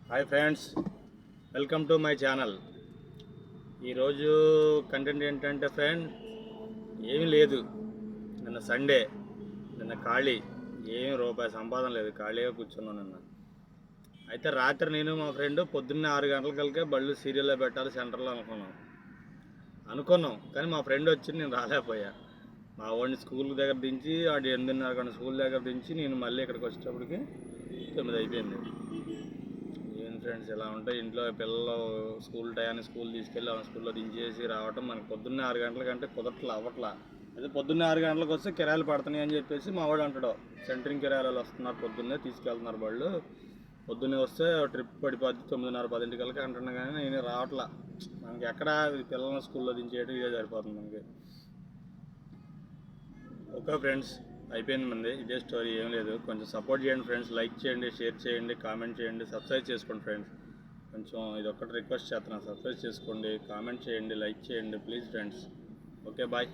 Hi friends, welcome to my channel. ఈరోజు content ఏంటంటే ఏమీ లేదు. నిన్న సండే, నిన్న ఖాళీ, ఏమి రూపాయి సంపాదన లేదు, ఖాళీగా కూర్చున్నాను నిన్న. అయితే రాత్రి నేను మా ఫ్రెండ్ పొద్దున్నే 6 గంటలకల్కే బళ్ళు సీరియల్లో పెట్టాలి సెంటర్లో అనుకున్నాం. కానీ మా ఫ్రెండ్ వచ్చి నేను రాలేకపోయా. మా వాడిని స్కూల్ దగ్గర దించి, వాడు 8:30 స్కూల్ దగ్గర దించి నేను మళ్ళీ ఇక్కడికి వచ్చేటప్పటికి 9 అయిపోయింది. ఫ్రెండ్స్, ఇలా ఉంటాయి ఇంట్లో. పిల్లలు స్కూల్ టయాన్ని స్కూల్ తీసుకెళ్ళి స్కూల్లో దించేసి రావటం మనకు పొద్దున్నే 6 గంటలకంటే అవ్వట్లా. అదే పొద్దున్నే 6 గంటలకు వస్తే కిరాయిలు పడుతున్నాయి అని చెప్పేసి మా వాడు అంటాడు, సెంటరింగ్ కిరాయిలు వస్తున్నారు, పొద్దున్నే తీసుకెళ్తున్నారు వాళ్ళు, పొద్దున్నే వస్తే ట్రిప్ పడిపోద్ది 9:30-10 అంటున్నా. కానీ నేను రావట్లా. మనకి ఎక్కడ పిల్లల్ని స్కూల్లో దించేయడం ఇదే సరిపోతుంది మనకి. ఓకే ఫ్రెండ్స్, అయిపోయింది మంది. ఇదే స్టోరీ, ఏం లేదు. కొంచెం సపోర్ట్ చేయండి ఫ్రెండ్స్, లైక్ చేయండి, షేర్ చేయండి, కామెంట్ చేయండి, సబ్స్క్రైబ్ చేసుకోండి ఫ్రెండ్స్. కొంచెం ఇది ఒక్కటి రిక్వెస్ట్ చేస్తున్నాను, సబ్స్క్రైబ్ చేసుకోండి, కామెంట్ చేయండి, లైక్ చేయండి ప్లీజ్ ఫ్రెండ్స్. Okay, bye.